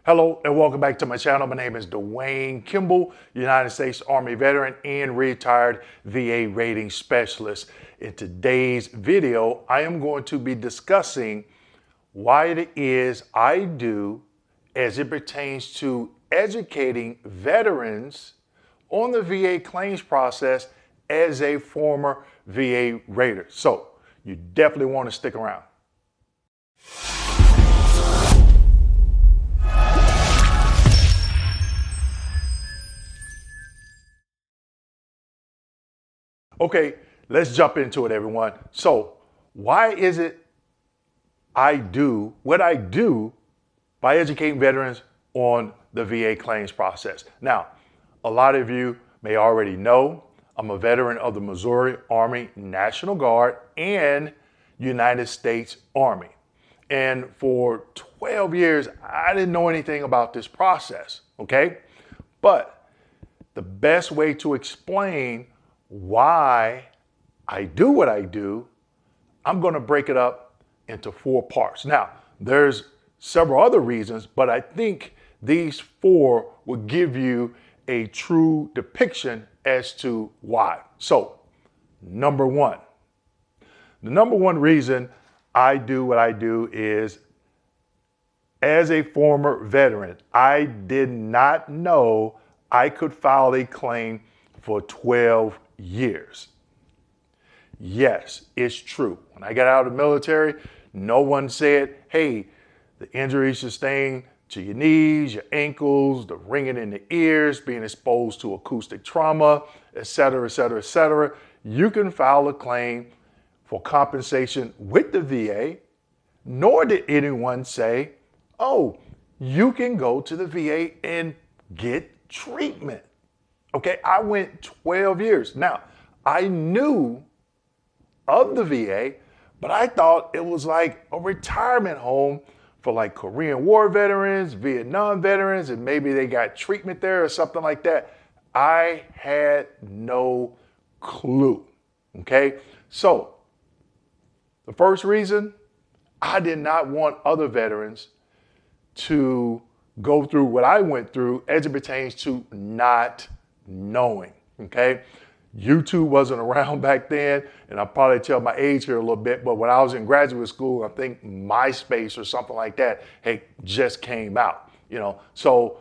Hello and welcome back to my channel. My name is Dwayne Kimball, United States Army veteran and retired VA rating specialist. In today's video, I am going to be discussing why it is I do as it pertains to educating veterans on the VA claims process as a former VA rater. So you definitely want to stick around. Okay, let's jump into it, everyone. So why is it I do what I do by educating veterans on the VA claims process? Now, a lot of you may already know I'm a veteran of the Missouri Army National Guard and United States Army. And for 12 years, I didn't know anything about this process, okay? But the best way to explain why I do what I do, I'm going to break it up into 4 parts. Now, there's several other reasons, but I think these 4 will give you a true depiction as to why. So, number 1. The number 1 reason I do what I do is, as a former veteran, I did not know I could file a claim for 12 years. Yes, it's true. When I got out of the military, no one said, hey, the injury sustained to your knees, your ankles, the ringing in the ears, being exposed to acoustic trauma, etc., etc., etc. You can file a claim for compensation with the VA, nor did anyone say, oh, you can go to the VA and get treatment. Okay, I went 12 years. Now, I knew of the VA, but I thought it was like a retirement home for like Korean War veterans, Vietnam veterans, and maybe they got treatment there or something like that. I had no clue. Okay, so the first reason, I did not want other veterans to go through what I went through as it pertains to not knowing, okay? YouTube wasn't around back then, and I'll probably tell my age here a little bit, but when I was in graduate school, I think MySpace or something like that, hey, just came out, So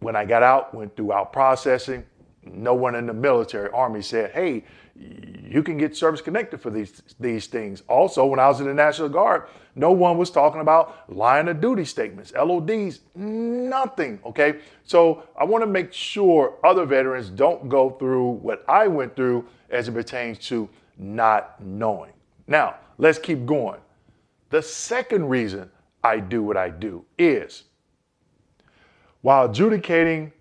when I got out, went through out processing, no one in the military Army said, hey, you can get service connected for these things. Also, when I was in the National Guard, no one was talking about line of duty statements, LODs, nothing, okay? So I want to make sure other veterans don't go through what I went through as it pertains to not knowing. Now, let's keep going. The second reason I do what I do is, while adjudicating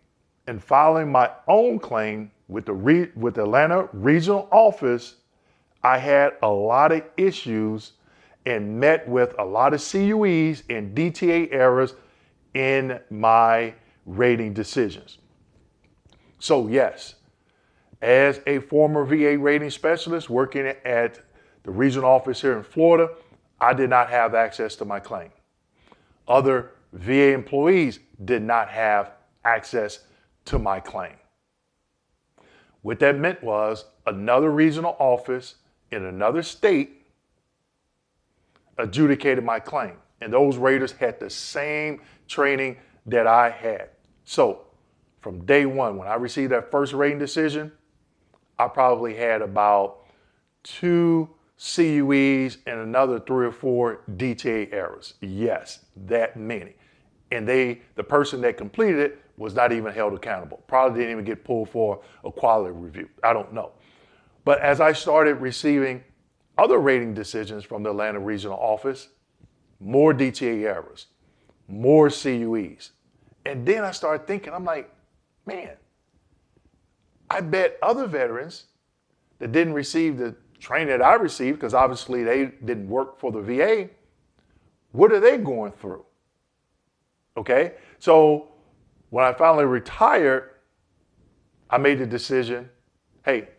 and filing my own claim with the Atlanta regional office, I had a lot of issues and met with a lot of CUEs and DTA errors in my rating decisions. So yes, as a former VA rating specialist working at the regional office here in Florida, I did not have access to my claim. Other VA employees did not have access to my claim. What that meant was another regional office in another state adjudicated my claim. And those raters had the same training that I had. So from day one, when I received that first rating decision, I probably had about 2 CUEs and another 3 or 4 DTA errors. Yes, that many. And the person that completed it was not even held accountable. Probably didn't even get pulled for a quality review. I don't know. But as I started receiving other rating decisions from the Atlanta regional office, more DTA errors, more CUEs. And then I started thinking, I'm like, man, I bet other veterans that didn't receive the training that I received, because obviously they didn't work for the VA, what are they going through? Okay, so when I finally retired, I made the decision, hey,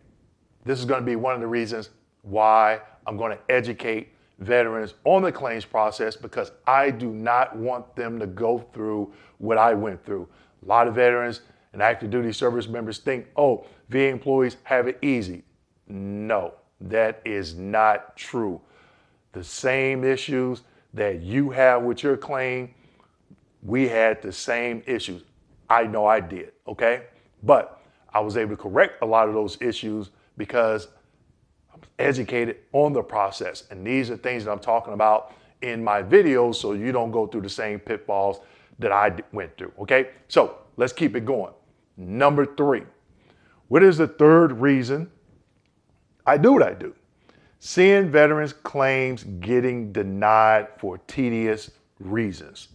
this is going to be one of the reasons why I'm going to educate veterans on the claims process because I do not want them to go through what I went through. A lot of veterans and active duty service members think, oh, VA employees have it easy. No, that is not true. The same issues that you have with your claim, we had the same issues. I know I did, okay? But I was able to correct a lot of those issues because I'm educated on the process. And these are things that I'm talking about in my videos so you don't go through the same pitfalls that I went through, okay? So let's keep it going. Number 3, what is the third reason I do what I do? Seeing veterans' claims getting denied for tedious reasons.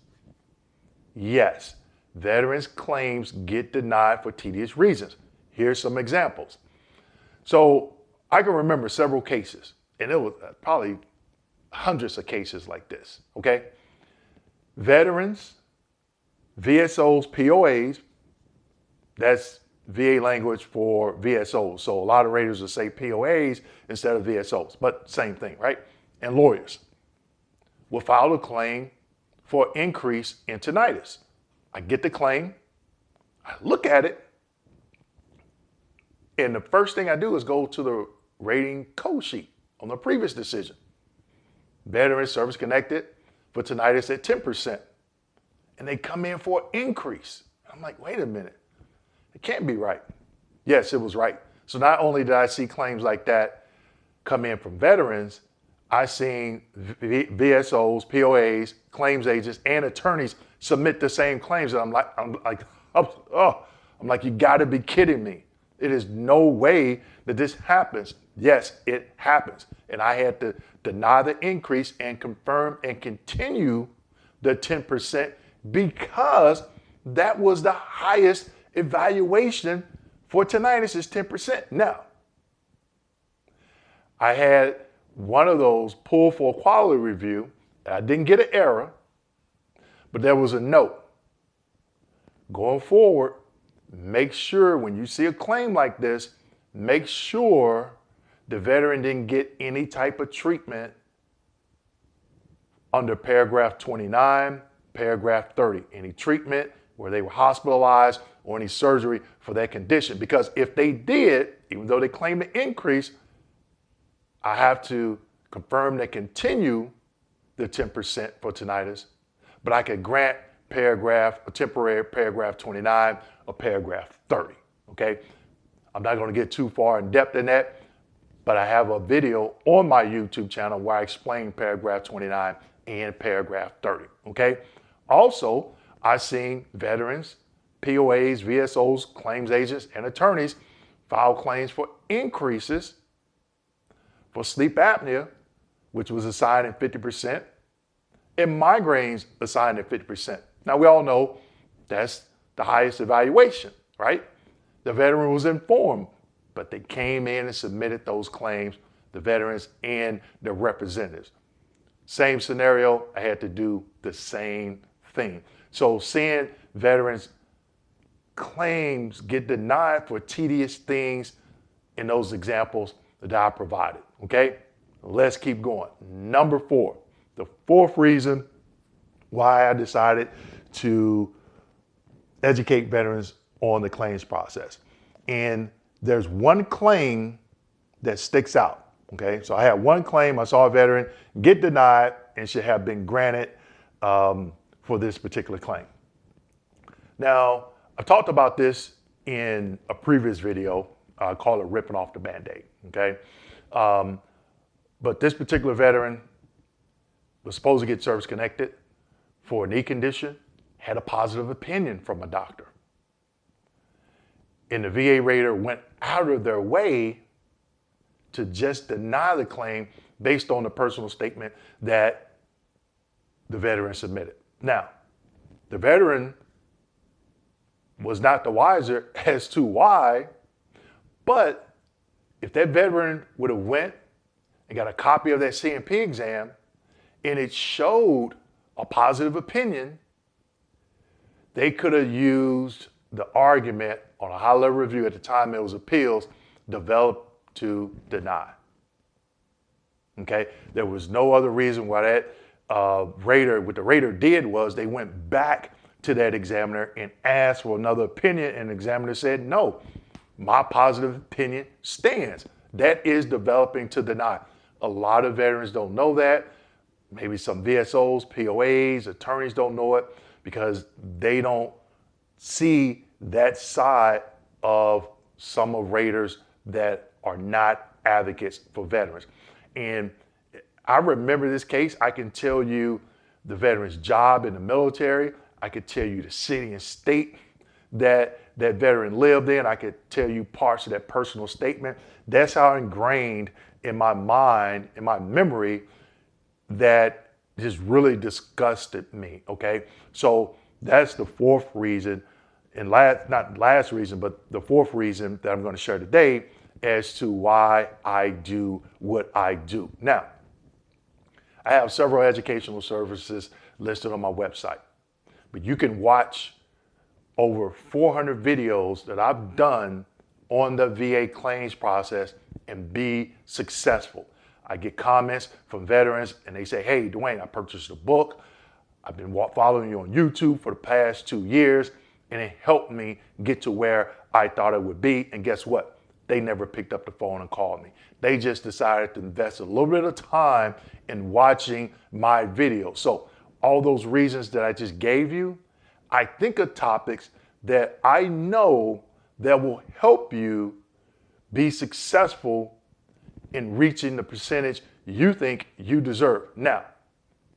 Yes, veterans' claims get denied for tedious reasons. Here's some examples. So I can remember several cases, and it was probably hundreds of cases like this, okay? Veterans, VSOs, POAs, that's VA language for VSOs. So a lot of raters will say POAs instead of VSOs, but same thing, right? And lawyers will file a claim for increase in tinnitus. I get the claim, I look at it, and the first thing I do is go to the rating code sheet on the previous decision. Veteran service connected for tinnitus at 10%. And they come in for an increase. I'm like, wait a minute. It can't be right. Yes, it was right. So not only did I see claims like that come in from veterans, I seen VSOs, POAs, claims agents, and attorneys submit the same claims. And I'm like, you gotta be kidding me. It is no way that this happens. Yes, it happens. And I had to deny the increase and confirm and continue the 10% because that was the highest evaluation for tinnitus is 10%. Now, I had one of those pull for a quality review. I didn't get an error, but there was a note. Going forward, make sure when you see a claim like this, make sure the veteran didn't get any type of treatment under paragraph 29, paragraph 30. Any treatment where they were hospitalized or any surgery for that condition. Because if they did, even though they claim the increase, I have to confirm they continue the 10% for tinnitus, but I could grant a temporary paragraph 29 or paragraph 30, okay? I'm not gonna get too far in depth in that, but I have a video on my YouTube channel where I explain paragraph 29 and paragraph 30, okay? Also, I've seen veterans, POAs, VSOs, claims agents, and attorneys file claims for increases for sleep apnea, which was assigned at 50%, and migraines assigned at 50%. Now, we all know that's the highest evaluation, right? The veteran was informed, but they came in and submitted those claims, the veterans and their representatives. Same scenario, I had to do the same thing. So seeing veterans' claims get denied for tedious things in those examples that I provided, okay? Let's keep going. Number 4, the fourth reason why I decided to educate veterans on the claims process. And there's one claim that sticks out, okay? So I had one claim, I saw a veteran get denied and should have been granted for this particular claim. Now, I talked about this in a previous video, called it ripping off the Band-Aid, okay? But this particular veteran was supposed to get service connected for a knee condition, had a positive opinion from a doctor. And the VA rater went out of their way to just deny the claim based on the personal statement that the veteran submitted. Now, the veteran was not the wiser as to why, but if that veteran would have went and got a copy of that CMP exam and it showed a positive opinion, they could have used the argument on a high-level review at the time it was appeals, developed to deny. Okay, there was no other reason why that rater, what the rater did was they went back to that examiner and asked for another opinion, and the examiner said, no, my positive opinion stands. That is developing to deny. A lot of veterans don't know that. Maybe some VSOs, POAs, attorneys don't know it because they don't see that side of some of raters that are not advocates for veterans. And I remember this case. I can tell you the veteran's job in the military. I could tell you the city and state that that veteran lived in. I could tell you parts of that personal statement. That's how ingrained in my mind, in my memory, that just really disgusted me, okay? So that's the fourth reason, and not last reason, but the fourth reason that I'm going to share today as to why I do what I do. Now, I have several educational services listed on my website, but you can watch over 400 videos that I've done on the VA claims process and be successful. I get comments from veterans and they say, hey, Dwayne, I purchased a book. I've been following you on YouTube for the past 2 years, and it helped me get to where I thought it would be. And guess what? They never picked up the phone and called me. They just decided to invest a little bit of time in watching my video. So all those reasons that I just gave you, I think of topics that I know that will help you be successful in reaching the percentage you think you deserve. Now,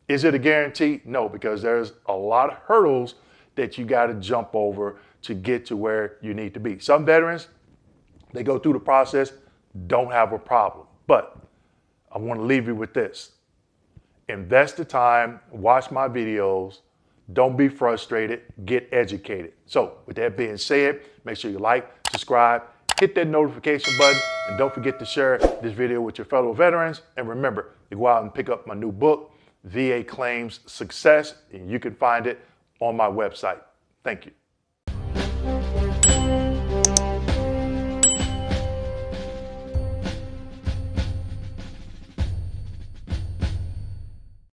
is it a guarantee? No, because there's a lot of hurdles that you got to jump over to get to where you need to be. Some veterans, they go through the process, don't have a problem. But I want to leave you with this. Invest the time, watch my videos, don't be frustrated, get educated. So with that being said, make sure you like, subscribe, hit that notification button, and don't forget to share this video with your fellow veterans. And remember to go out and pick up my new book, VA Claims Success, and you can find it on my website. Thank you.